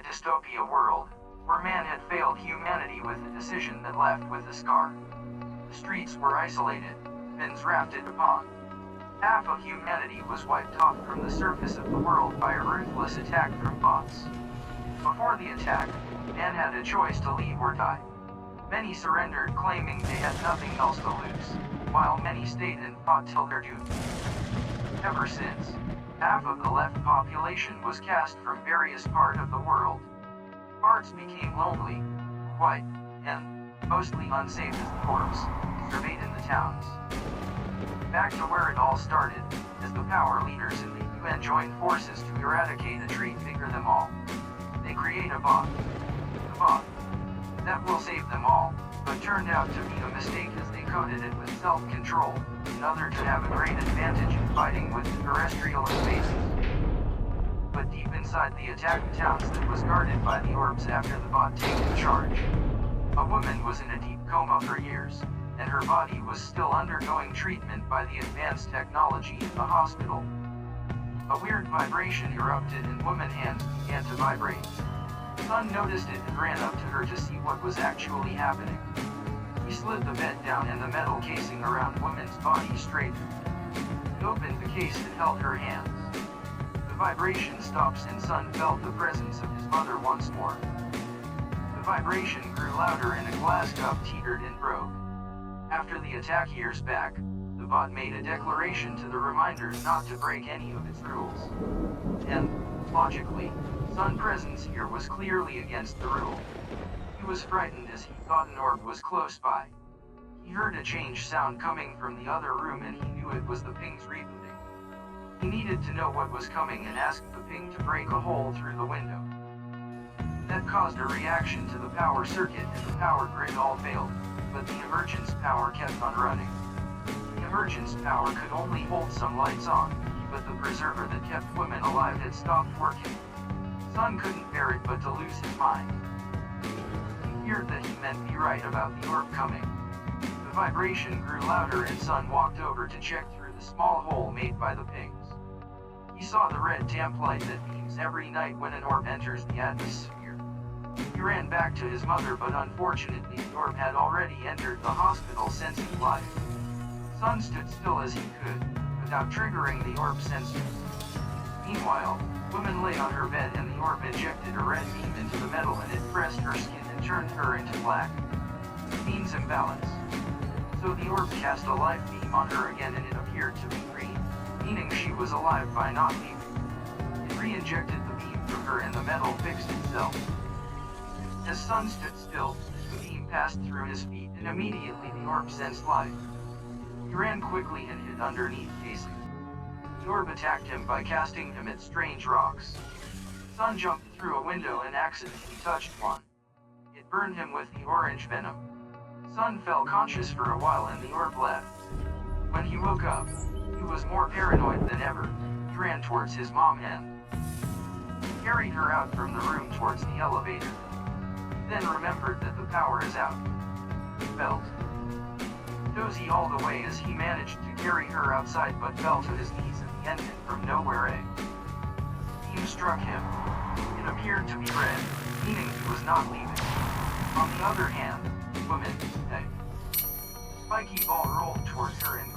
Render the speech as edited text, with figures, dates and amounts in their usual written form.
dystopia world, where man had failed humanity with a decision that left with a scar. The streets were isolated, bins rafted upon. Half of humanity was wiped off from the surface of the world by a ruthless attack from bots. Before the attack, man had a choice to leave or die. Many surrendered, claiming they had nothing else to lose, while many stayed and fought till their doom. Ever since, half of the left population was cast from various parts of the world. Parts became lonely, white, and mostly unsafe as the corpse surveyed in the towns. Back to where it all started, as the power leaders in the UN joined forces to eradicate a tree bigger than all. They create a bot. The bot that will save them all, but turned out to be a mistake as they coded it with self-control, in order to have a great advantage in fighting with the terrestrial invaders. But deep inside the attacked towns that was guarded by the orbs after the bot taken charge, a woman was in a deep coma for years, and her body was still undergoing treatment by the advanced technology in the hospital. A weird vibration erupted and woman's hands began to vibrate. Sun noticed it and ran up to her to see what was actually happening. He slid the bed down and the metal casing around woman's body straightened. He opened the case and held her hands. The vibration stops and Sun felt the presence of his mother once more. The vibration grew louder and a glass cup teetered and broke. After the attack years back, the bot made a declaration to the reminders not to break any of its rules. And, logically, Sun's presence here was clearly against the rule. He was frightened as he thought an orb was close by. He heard a change sound coming from the other room and he knew it was the ping's rebooting. He needed to know what was coming and asked the ping to break a hole through the window. That caused a reaction to the power circuit and the power grid all failed, but the emergence power kept on running. The emergence power could only hold some lights on, but the preserver that kept women alive had stopped working. Sun couldn't bear it but to lose his mind. He feared that he meant be right about the orb coming. The vibration grew louder and Sun walked over to check through the small hole made by the pings. He saw the red damp light that beams every night when an orb enters the atmosphere. He ran back to his mother, but unfortunately the orb had already entered the hospital sensing life. Sun stood still as he could, without triggering the orb sensor. Meanwhile, woman lay on her bed and the orb injected a red beam into the metal and it pressed her skin and turned her into black. Beams imbalance. So the orb cast a life beam on her again and it appeared to be green, meaning she was alive by not leaving. It re-injected the beam through her and the metal fixed itself. As Sun stood still, the beam passed through his feet and immediately the orb sensed life. He ran quickly and hid underneath casing. The orb attacked him by casting him at strange rocks. Sun jumped through a window and accidentally touched one. It burned him with the orange venom. Sun fell conscious for a while and the orb left. When he woke up, he was more paranoid than ever. He ran towards his mom and carried her out from the room towards the elevator. He then remembered that the power is out. He felt dozy all the way as he managed to carry her outside but fell to his knees at the engine from nowhere. A beam struck him. It appeared to be red, meaning he was not leaving. On the other hand, woman, a spiky ball rolled towards her and